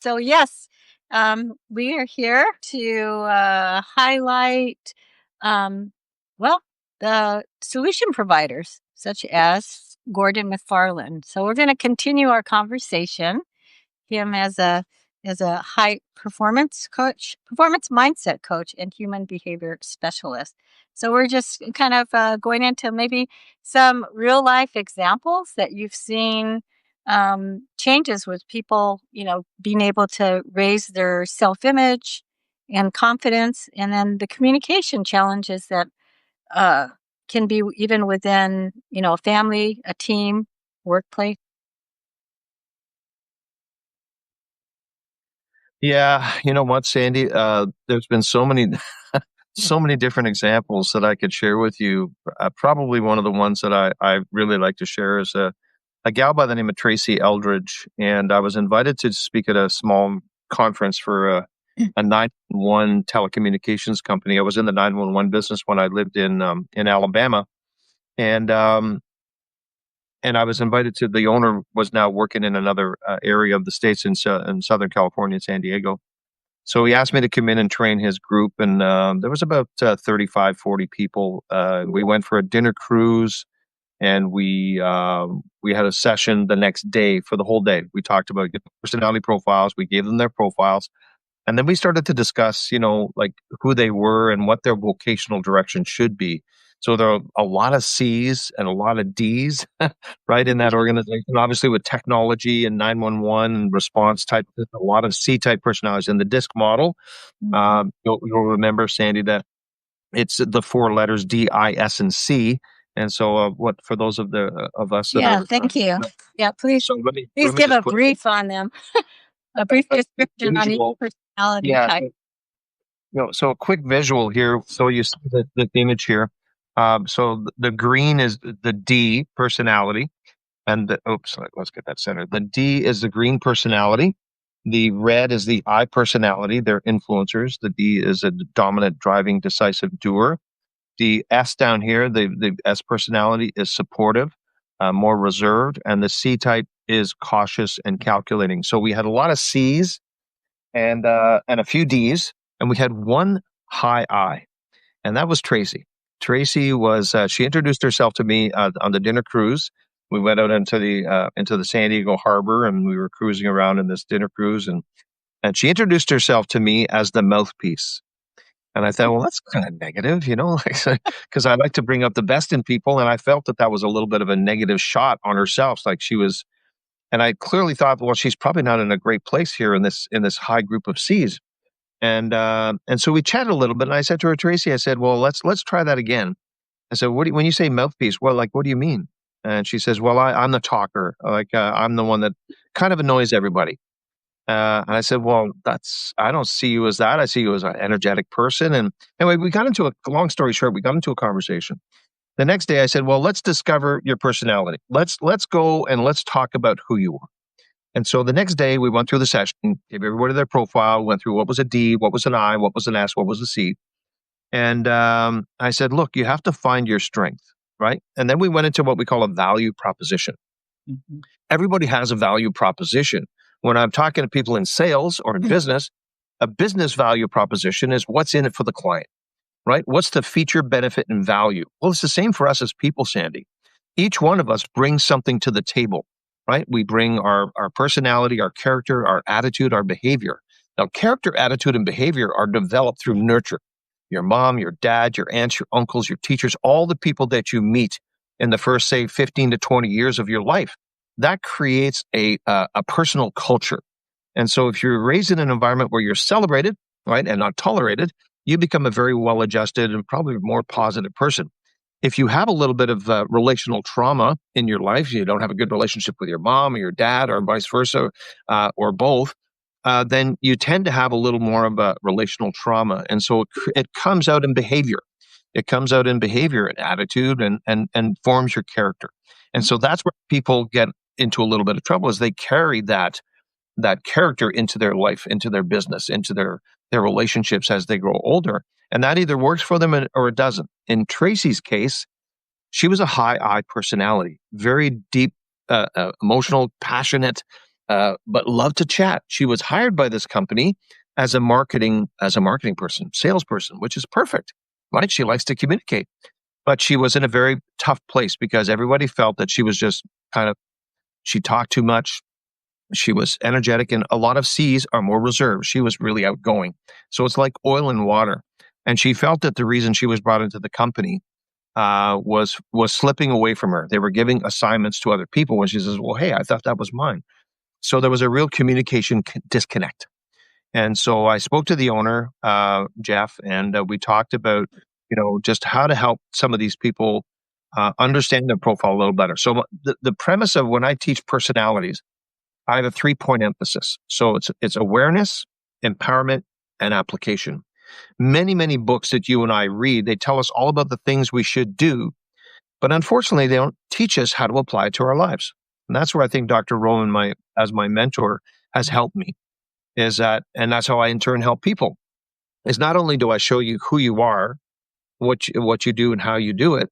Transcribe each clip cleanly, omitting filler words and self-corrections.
So, yes, we are here to highlight, um, well, the solution providers such as Gordon MacFarlane. So, we're going to continue our conversation. Him as a high performance coach, performance mindset coach, and human behavior specialist. So, we're just kind of going into maybe some real life examples that you've seen changes with people, being able to raise their self image and confidence, and then the communication challenges that uh, can be even within, a family, a team, workplace. Yeah, you know what, Sandy? There's been so many, so many different examples that I could share with you. Probably one of the ones that I really like to share is a gal by the name of Tracy Eldridge, and I was invited to speak at a small conference for a 911 telecommunications company. I was in the 911 business when I lived in Alabama, and I was invited to. The owner was now working in another area of the states in Southern California, San Diego. So he asked me to come in and train his group, and there was about 35, 40 people. We went for a dinner cruise, and we had a session the next day for the whole day. We talked about personality profiles. We gave them their profiles, and then we started to discuss, like who they were and what their vocational direction should be. So there are a lot of C's and a lot of D's, right, in that organization. Obviously, with technology and 911 and response type, there's a lot of C type personalities in the DISC model. You'll remember, Sandy, that it's the four letters D, I, S, and C. And so, what for those of us that Yeah, are thank you. Yeah, please, so please let me give just a put brief on them, a brief description on each visual. personality Yeah, type. so a quick visual here. So you see the image here. So the green is the D personality, and let's get that centered. The D is the green personality. The red is the I personality. They're influencers. The D is a dominant, driving, decisive doer. The S down here, the S personality is supportive, more reserved, and the C type is cautious and calculating. So we had a lot of C's and a few D's, and we had one high I, and that was Tracy. Tracy was she introduced herself to me on the dinner cruise. We went out into the San Diego harbor, and we were cruising around in this dinner cruise, and she introduced herself to me as the mouthpiece. And I thought, well, that's kind of negative, because I like to bring up the best in people, and I felt that that was a little bit of a negative shot on herself, like she was. And I clearly thought, well, she's probably not in a great place here in this high group of C's. And so we chatted a little bit, and I said to her, Tracy, I said, well, let's try that again. I said, when you say mouthpiece, well, like, what do you mean? And she says, well, I'm the talker, like I'm the one that kind of annoys everybody. And I said, well, I don't see you as that. I see you as an energetic person. And anyway, long story short, we got into a conversation. The next day I said, well, let's discover your personality. Let's go and let's talk about who you are. And so the next day we went through the session, gave everybody their profile, went through what was a D, what was an I, what was an S, what was a C. And I said, look, you have to find your strength, right? And then we went into what we call a value proposition. Mm-hmm. Everybody has a value proposition. When I'm talking to people in sales or in business, a business value proposition is what's in it for the client, right? What's the feature, benefit, and value? Well, it's the same for us as people, Sandy. Each one of us brings something to the table, right? We bring our personality, our character, our attitude, our behavior. Now, character, attitude, and behavior are developed through nurture. Your mom, your dad, your aunts, your uncles, your teachers, all the people that you meet in the first, say, 15 to 20 years of your life. That creates a personal culture. And so if you're raised in an environment where you're celebrated, right, and not tolerated, you become a very well-adjusted and probably more positive person. If you have a little bit of relational trauma in your life, you don't have a good relationship with your mom or your dad or vice versa, or both, then you tend to have a little more of a relational trauma. And so it comes out in behavior. It comes out in behavior and attitude and forms your character. And so that's where people get into a little bit of trouble, is they carry that character into their life, into their business, into their relationships as they grow older. And that either works for them or it doesn't. In Tracy's case, she was a high I personality, very deep, emotional, passionate, but loved to chat. She was hired by this company as a marketing person, salesperson, which is perfect, right? She likes to communicate, but she was in a very tough place because everybody felt that she was just kind of, she talked too much. She was energetic, and a lot of C's are more reserved. She was really outgoing. So it's like oil and water. And she felt that the reason she was brought into the company was slipping away from her. They were giving assignments to other people when she says, well, hey, I thought that was mine. So there was a real communication disconnect. And so I spoke to the owner, Jeff, and we talked about, just how to help some of these people understand their profile a little better. So the premise of when I teach personalities, I have a 3-point emphasis. So it's awareness, empowerment, and application. Many, many books that you and I read, they tell us all about the things we should do, but unfortunately, they don't teach us how to apply it to our lives. And that's where I think Dr. Roland, as my mentor, has helped me. And that's how I in turn help people. Is not only do I show you who you are, what you do, and how you do it,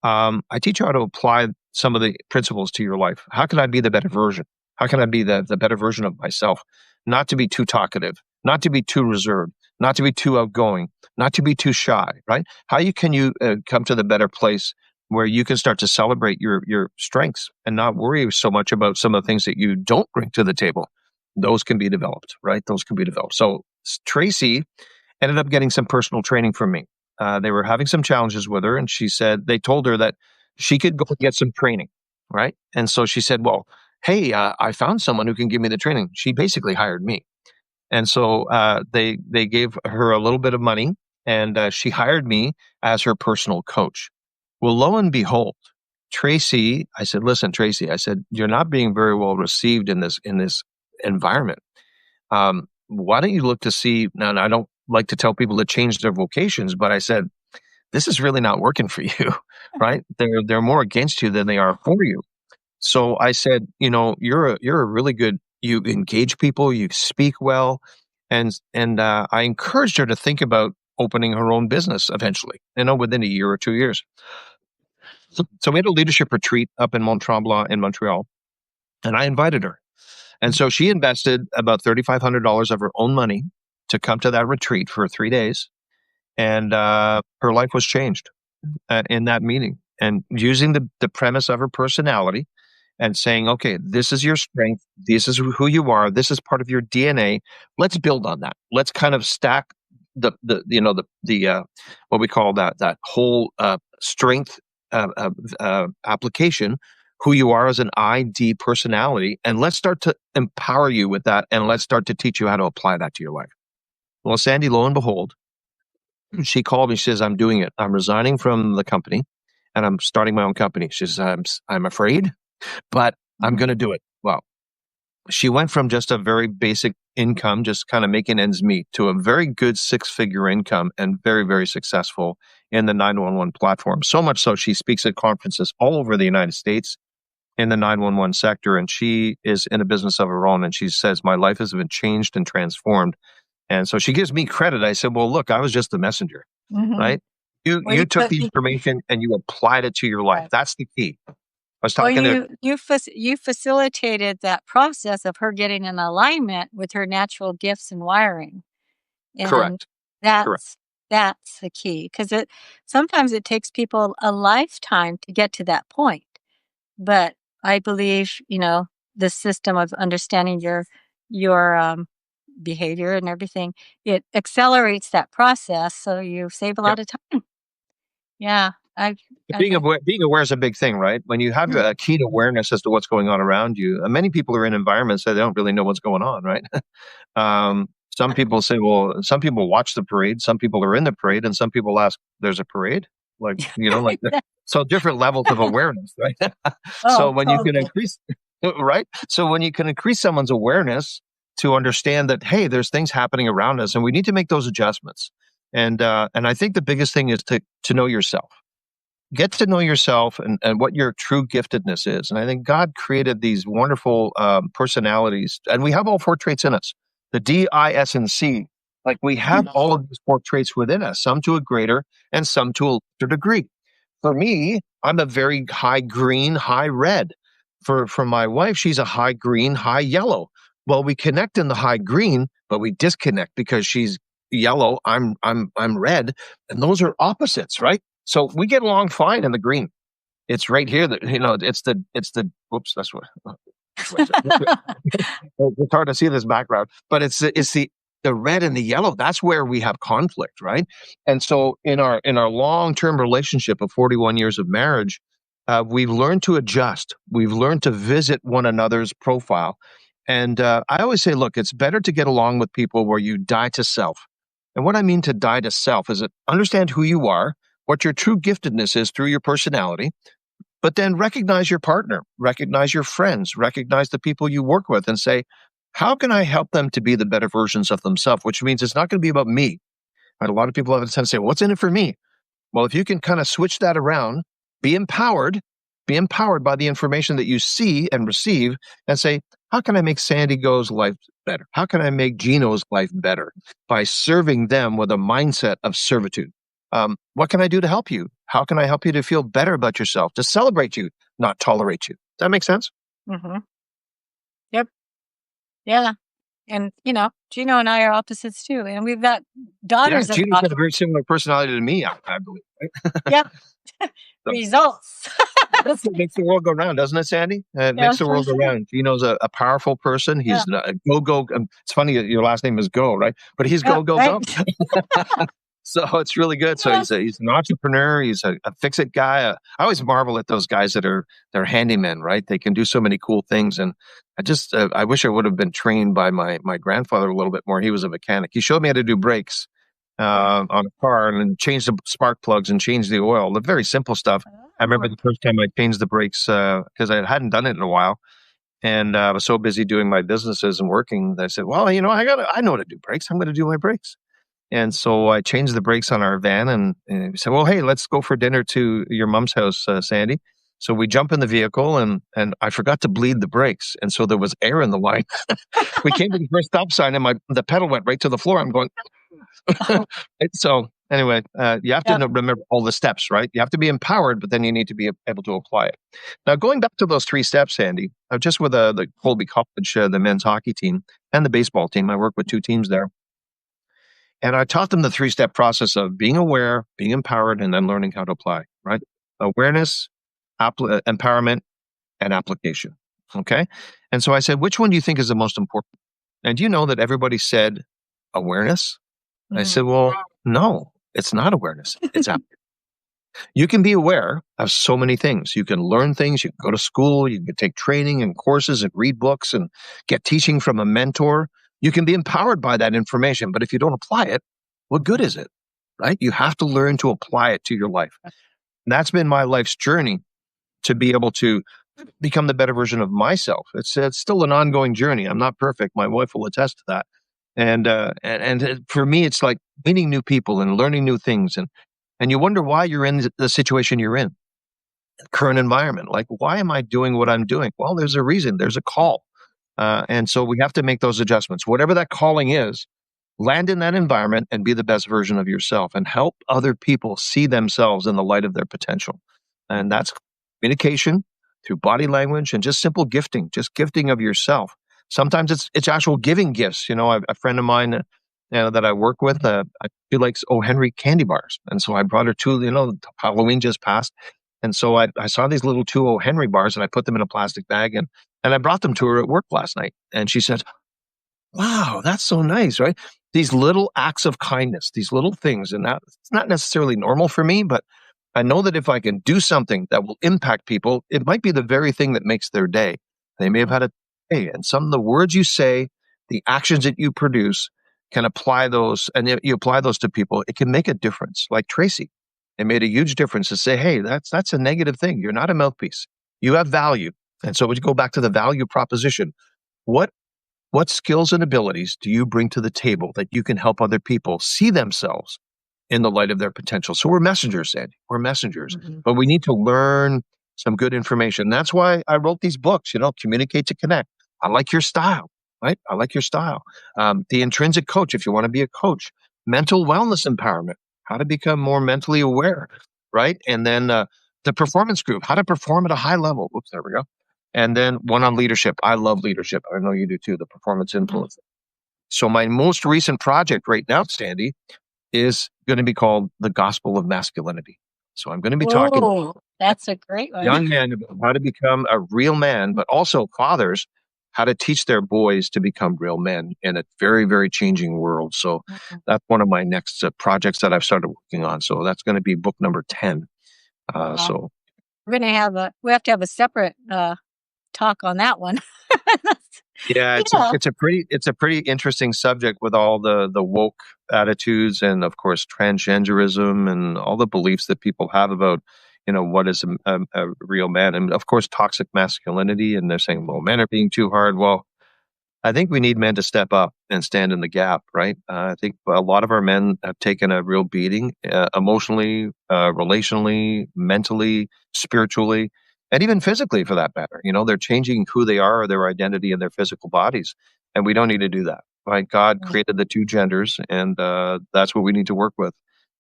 I teach you how to apply some of the principles to your life. How can I be the better version? How can I be the better version of myself? Not to be too talkative, not to be too reserved, not to be too outgoing, not to be too shy, right? Can you come to the better place where you can start to celebrate your strengths and not worry so much about some of the things that you don't bring to the table? Those can be developed, right? Those can be developed. So Tracy ended up getting some personal training from me. They were having some challenges with her, and they told her that she could go get some training, right? And so she said, well, hey, I found someone who can give me the training. She basically hired me. And so they gave her a little bit of money, and she hired me as her personal coach. Well, lo and behold, Tracy, I said, listen, Tracy, I said, you're not being very well received in this environment. Why don't you look to see, now I don't like to tell people to change their vocations, but I said, this is really not working for you, right? They're more against you than they are for you. So I said, you're a really good, you engage people, you speak well. And I encouraged her to think about opening her own business eventually, within a year or 2 years. So we had a leadership retreat up in Mont Tremblant in Montreal, and I invited her. And so she invested about $3,500 of her own money to come to that retreat for 3 days. And her life was changed in that meeting. And using the premise of her personality and saying, okay, this is your strength. This is who you are. This is part of your DNA. Let's build on that. Let's kind of stack the what we call that whole strength application, who you are as an ID personality, and let's start to empower you with that, and let's start to teach you how to apply that to your life. Well, Sandy, lo and behold, she called me. She says, I'm doing it. I'm resigning from the company, and I'm starting my own company. She says, I'm afraid, but I'm going to do it. Well, she went from just a very basic income, just kind of making ends meet, to a very good 6-figure income and very, very successful in the 911 platform. So much so, she speaks at conferences all over the United States in the 911 sector, and she is in a business of her own. And she says, my life has been changed and transformed. And so she gives me credit. I said, well, look, I was just the messenger, right? You took the information and you applied it to your life. Right. That's the key. I was talking you facilitated that process of her getting in alignment with her natural gifts and wiring. And correct. That's the key, because sometimes it takes people a lifetime to get to that point. But I believe, the system of understanding your behavior and everything, it accelerates that process, so you save a lot of time. Yeah. Being aware is a big thing, right? When you have a keen awareness as to what's going on around you, many people are in environments that they don't really know what's going on, right? Some people say, well, some people watch the parade, some people are in the parade, and some people ask, there's a parade? So different levels of awareness, right? So when you can increase, right? So when you can increase someone's awareness to understand that, hey, there's things happening around us and we need to make those adjustments. And I think the biggest thing is to know yourself. Get to know yourself and what your true giftedness is. And I think God created these wonderful personalities, and we have all 4 traits in us. The D, I, S, and C. Like, we have all of these 4 traits within us, some to a greater and some to a lesser degree. For me, I'm a very high green, high red. For my wife, she's a high green, high yellow. Well, we connect in the high green, but we disconnect because she's yellow, I'm red, and those are opposites, right? So we get along fine in the green. It's right here that it's the whoops, that's what it's hard to see this background, but it's the red and the yellow. That's where we have conflict, right? And so in our long-term relationship of 41 years of marriage, we've learned to adjust. We've learned to visit one another's profile. And I always say, look, it's better to get along with people where you die to self. And what I mean to die to self is that understand who you are, what your true giftedness is through your personality, but then recognize your partner, recognize your friends, recognize the people you work with, and say, how can I help them to be the better versions of themselves? Which means it's not going to be about me. And a lot of people have a tendency to say, well, what's in it for me? Well, if you can kind of switch that around, be empowered, be empowered by the information that you see and receive, and say, how can I make Sandy Goe's life better? How can I make Gino's life better by serving them with a mindset of servitude? What can I do to help you? How can I help you to feel better about yourself, to celebrate you, not tolerate you? Does that make sense? Hmm. Yep. Yeah. And, Gino and I are opposites too. And we've got Yeah, daughters that Gino's got a very similar personality to me, I believe. Right? Yep. So, Results. that's what makes the world go round, doesn't it, Sandy? It Yeah, makes the for world go sure. round. Gino's a powerful person. Yeah. He's a go. It's funny that your last name is Go, right? But he's Yeah. go, go, Right. go. So it's really good. So Yeah. he's an entrepreneur. He's a fix-it guy. I always marvel at those guys that they're handymen, right? They can do so many cool things. And I wish I would have been trained by my grandfather a little bit more. He was a mechanic. He showed me how to do brakes on a car and change the spark plugs and change the oil. The very simple stuff. I remember Oh. the first time I changed the brakes because I hadn't done it in a while. And I was so busy doing my businesses and working that I said, well, I know how to do brakes. I'm going to do my brakes. And so I changed the brakes on our van and we said, well, hey, let's go for dinner to your mom's house, Sandy. So we jump in the vehicle and I forgot to bleed the brakes. And so there was air in the line. We came to the first stop sign and the pedal went right to the floor. I'm going, so anyway, you have to Yep. remember all the steps, right? You have to be empowered, but then you need to be able to apply it. Now, going back to those 3 steps, Sandy, just with the Colby College, the men's hockey team and the baseball team, I work with 2 teams there. And I taught them the 3-step process of being aware, being empowered, and then learning how to apply, right? Awareness, empowerment, and application. Okay. And so I said, which one do you think is the most important? And you know that everybody said awareness. I Mhm. said, well, no, it's not awareness. It's you can be aware of so many things. You can learn things. You can go to school. You can take training and courses and read books and get teaching from a mentor. You can be empowered by that information. But if you don't apply it, what good is it? Right? You have to learn to apply it to your life. And that's been my life's journey to be able to become the better version of myself. It's still an ongoing journey. I'm not perfect. My wife will attest to that. And for me, it's like meeting new people and learning new things. And you wonder why you're in the situation you're in, current environment. Like, why am I doing what I'm doing? Well, there's a reason. There's a call. And so we have to make those adjustments. Whatever that calling is, land in that environment and be the best version of yourself and help other people see themselves in the light of their potential. And that's communication through body language and just simple gifting, just gifting of yourself. Sometimes it's actual giving gifts. A friend of mine that I work with, she likes O. Henry candy bars. And so I brought her 2, Halloween just passed. And so I saw these little 2 O. Henry bars and I put them in a plastic bag and I brought them to her at work last night. And she said, wow, that's so nice, right? These little acts of kindness, these little things, and that it's not necessarily normal for me, but I know that if I can do something that will impact people, it might be the very thing that makes their day. They may have had a day, and some of the words you say, the actions that you produce, can apply those, and if you apply those to people, it can make a difference. Like Tracy, it made a huge difference to say, "Hey, that's a negative thing. You're not a mouthpiece. You have value." And so, when you go back to the value proposition, what what skills and abilities do you bring to the table that you can help other people see themselves in the light of their potential? So we're messengers, Sandy. We're messengers, Mhm. but we need to learn some good information. That's why I wrote these books, Communicate to Connect. I like your style, right? I like your style. The Intrinsic Coach, if you want to be a coach, mental wellness empowerment, how to become more mentally aware, right? And then the Performance Group, how to perform at a high level. Oops, there we go. and then one on leadership. I love leadership. I know you do too, the performance influence. So my most recent project right now, Sandy, is going to be called The Gospel of Masculinity. So I'm going to be talking to Whoa, that's a great one. young men about how to become a real man, but also fathers how to teach their boys to become real men in a very, very changing world. So Mhm. that's one of my next projects that I've started working on. So that's going to be book number 10. Wow. So We have to have a separate talk on that one. yeah, Yeah. it's a pretty interesting subject with all the woke attitudes and of course transgenderism and all the beliefs that people have about what is a real man, and of course toxic masculinity, and they're saying, well, men are being too hard. Well, I think we need men to step up and stand in the gap, right? I think a lot of our men have taken a real beating, emotionally, relationally, mentally, spiritually, and even physically for that matter. They're changing who they are, their identity, and their physical bodies. And we don't need to do that, right? God Mm. created the two genders, and that's what we need to work with.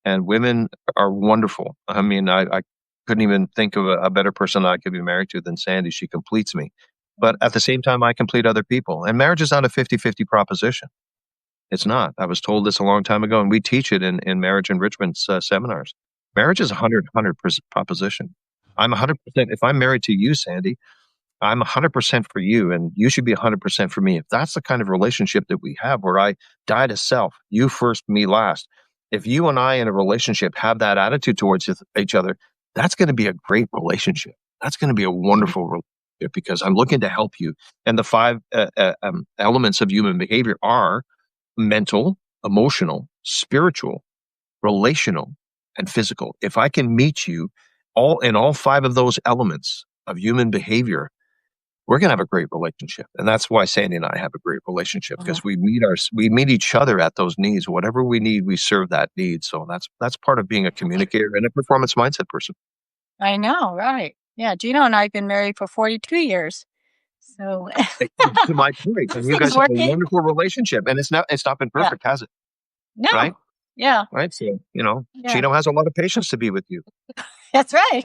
And women are wonderful. I mean, I couldn't even think of a better person I could be married to than Sandy. She completes me. But at the same time, I complete other people. And marriage is not a 50-50 proposition. It's not. I was told this a long time ago, and we teach it in marriage enrichment seminars. Marriage is a 100% proposition. I'm 100%. If I'm married to you, Sandy, I'm 100% for you, and you should be 100% for me. If that's the kind of relationship that we have, where I die to self, you first, me last. If you and I in a relationship have that attitude towards each other, that's going to be a great relationship. That's going to be a wonderful relationship because I'm looking to help you. And the five elements of human behavior are mental, emotional, spiritual, relational, and physical. If I can meet you all five of those elements of human behavior, we're going to have a great relationship. And that's why Sandy and I have a great relationship, Mhm. because we meet each other at those needs. Whatever we need, we serve that need. So that's part of being a communicator and a performance mindset person. I know, right? Yeah, Gino and I have been married for 42 years. So To my point, and you things guys have a working. wonderful relationship, and it's not been Yeah. perfect, has it? Right? No. Yeah. Right. So, Yeah. Chino has a lot of patience to be with you. That's right.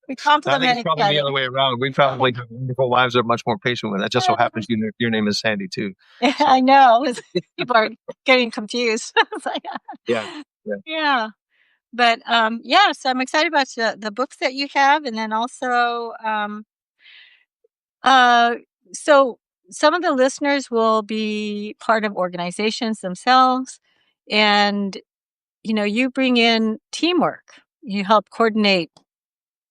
We I think compliment it's each probably the other. other way around. We probably have wonderful lives are much more patient with that. Just so happens your name is Sandy too. I So know. People are getting confused. It's like, yeah, yeah, yeah. But yeah, so I'm excited about the books that you have, and then also uh so some of the listeners will be part of organizations themselves, and you bring in teamwork. You help coordinate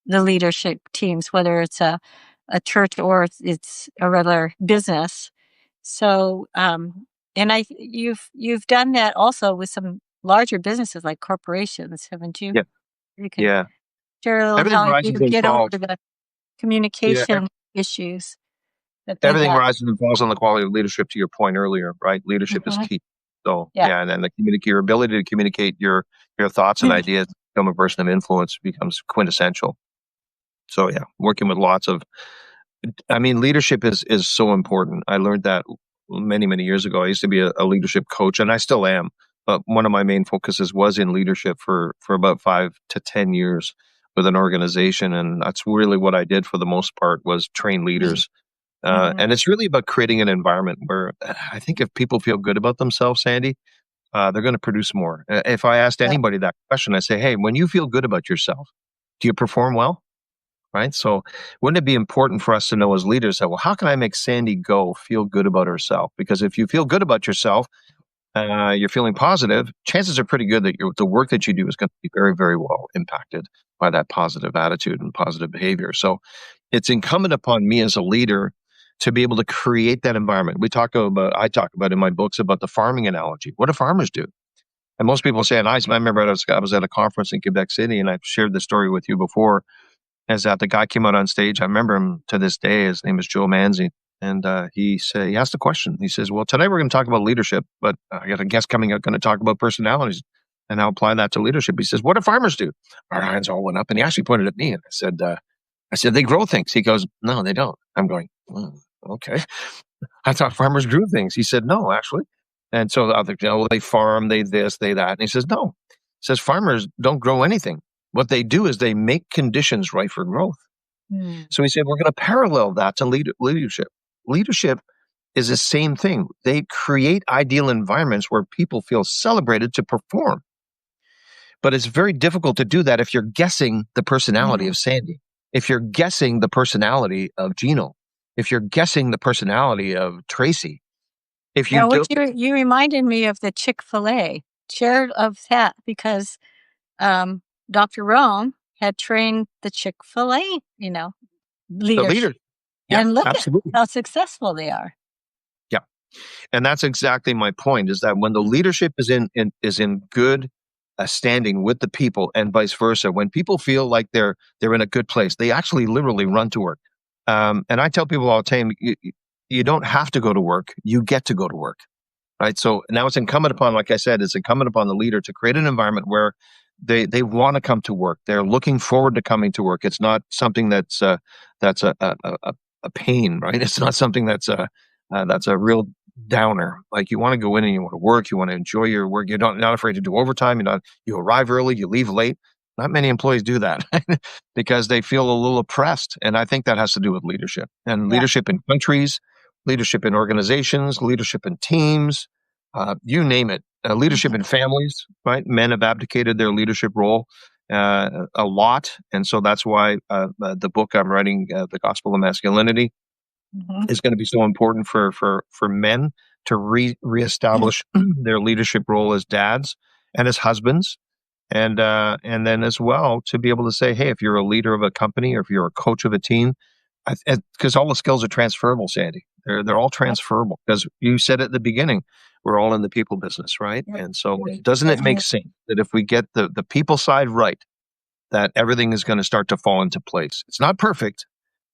the leadership teams, whether it's a church or it's a regular business. So, and you've done that also with some larger businesses like corporations, haven't you? yeah, You can yeah. share a little Everything how you rises and get over falls. the Yeah, communication issues that they everything have. rises and falls on the quality of leadership. To your point earlier, right? Leadership is Mhm. key. So Yeah. yeah, and then your ability to communicate your thoughts and ideas, become a person of influence becomes quintessential. So yeah, working with lots of I mean, leadership is so important. I learned that many, many years ago. I used to be a leadership coach, and I still am. But one of my main focuses was in leadership for about 5 to 10 years with an organization, and that's really what I did for the most part was train leaders. Mhm. And it's really about creating an environment where I think if people feel good about themselves, Sandy, they're going to produce more. If I asked Yeah. anybody that question, I say, "Hey, when you feel good about yourself, do you perform well?" Right? So wouldn't it be important for us to know as leaders that, well, how can I make Sandy Goe feel good about herself? Because if you feel good about yourself, you're feeling positive, chances are pretty good that the work that you do is going to be very, very well impacted by that positive attitude and positive behavior. So it's incumbent upon me as a leader to be able to create that environment. I talk about in my books about the farming analogy. What do farmers do? And most people say, and I remember I was at a conference in Quebec City, and I've shared this story with you before, is that the guy came out on stage. I remember him to this day. His name is Joe Manzi. And he asked a question. He says, well, today we're going to talk about leadership, but I got a guest coming up going to talk about personalities. And I'll apply that to leadership. He says, what do farmers do? Our hands all went up. And he actually pointed at me. And I said, they grow things. He goes, no, they don't. I'm going, oh, okay. I thought farmers grew things. He said, no, actually. And so the other, they farm, they this, they that. And he says, no. He says, farmers don't grow anything. What they do is they make conditions right for growth. Hmm. So we said we're going to parallel that to leadership. Leadership is the same thing. They create ideal environments where people feel celebrated to perform. But it's very difficult to do that if you're guessing the personality Mm. of Sandy, if you're guessing the personality of Gino, if you're guessing the personality of Tracy. If you Now, what do, you reminded me of the Chick-fil-A, chair of that, because um, Dr. Rome had trained the Chick-fil-A, the leadership, leader, yeah, and look at absolutely. how successful they are. Yeah. And that's exactly my point is that when the leadership is in good standing with the people and vice versa, when people feel like they're in a good place, they actually literally run to work. And I tell people all the time, you don't have to go to work, you get to go to work. Right. So now it's incumbent upon, like I said, it's incumbent upon the leader to create an environment where they want to come to work. They're looking forward to coming to work. It's not something that's a pain, right? It's not something that's a real downer. Like you want to go in and you want to work. You want to enjoy your work. You're not afraid to do overtime. You arrive early. You leave late. Not many employees do that because they feel a little oppressed. And I think that has to do with leadership and Yeah. leadership in countries, leadership in organizations, leadership in teams, you name it. Leadership Mhm. in families, right? Men have abdicated their leadership role a lot, and so that's why the book I'm writing, "The Gospel of Masculinity," Mhm. is going to be so important for men to reestablish their leadership role as dads and as husbands, and then as well to be able to say, hey, if you're a leader of a company or if you're a coach of a team, because all the skills are transferable, Sandy. They're all Yep. transferable because you said at the beginning, we're all in the people business, right? Yep. And so Right. doesn't it make Definitely. sense that if we get the people side right, that everything is going to start to fall into place? It's not perfect,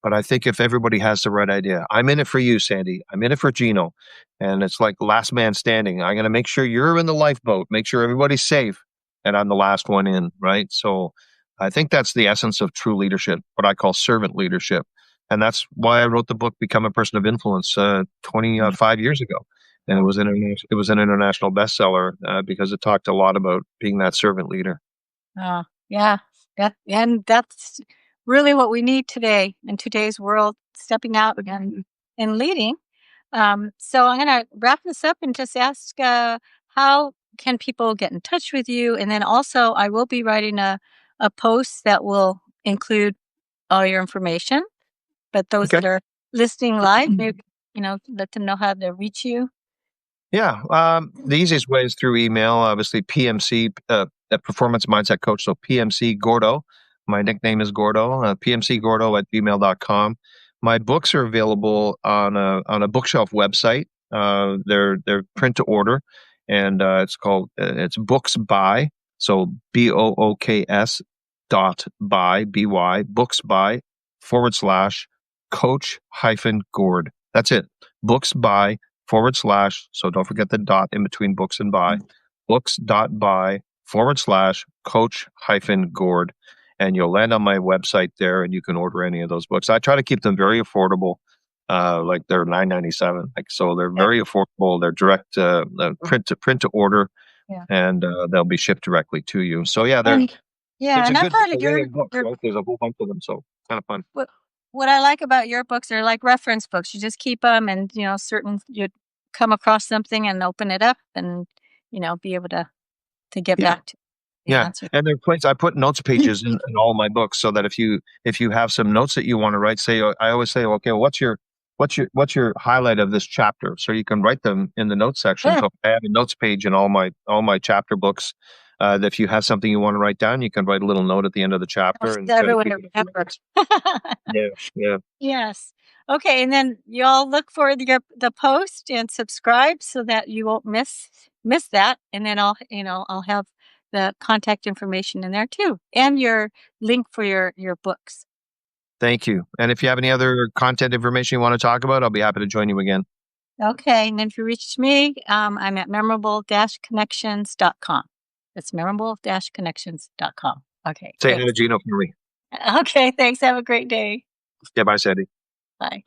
but I think if everybody has the right idea, I'm in it for you, Sandy. I'm in it for Gino. And it's like last man standing. I'm going to make sure you're in the lifeboat, make sure everybody's safe, and I'm the last one in, right? So I think that's the essence of true leadership, what I call servant leadership. And that's why I wrote the book, Become a Person of Influence, 25 years ago. And it was an international bestseller because it talked a lot about being that servant leader. Yeah, and that's really what we need today in today's world, stepping out and leading. So I'm going to wrap this up and just ask, how can people get in touch with you? And then also, I will be writing a post that will include all your information. But those Okay. that are listening live, maybe, let them know how to reach you. Yeah, the easiest way is through email. Obviously, PMC, at Performance Mindset Coach. So PMC Gordo. My nickname is Gordo. PMC Gordo at gmail.com. My books are available on a bookshelf website. They're print to order, and it's Books.by. So BOOKS .by Books.by / coach-gord. That's it. Books.by / so don't forget the dot in between books and by, books.by / coach-gord. And you'll land on my website there and you can order any of those books. I try to keep them very affordable. Like they're $9.97. Like, so they're Okay. very affordable. They're direct, print to order, Yeah. and they'll be shipped directly to you. So yeah, And yeah, there's a and I've good heard of array of books, right? There's a whole bunch of them. So kind of fun. what I like about your books are like reference books. You just keep them, and certain you come across something and open it up, and be able to get Yeah. back to the Yeah, answer. and there are places I put notes pages in all my books so that if you have some notes that you want to write, say I always say, okay, well, what's your highlight of this chapter? So you can write them in the notes section. Yeah, So I have a notes page in all my chapter books. That if you have something you want to write down, you can write a little note at the end of the chapter helps and kind of everyone keep to it. remember. Yeah, yeah. Yes. Okay, and then y'all look for the post and subscribe so that you won't miss that. And then I'll have the contact information in there too, and your link for your books. Thank you. And if you have any other content information you want to talk about, I'll be happy to join you again. Okay, and then if you reach me, I'm at memorable-connections.com. That's memorable-connections.com. Okay, Say hi to thanks. Gino for me. Okay, thanks. Have a great day. Yeah, bye, Sandy. Bye.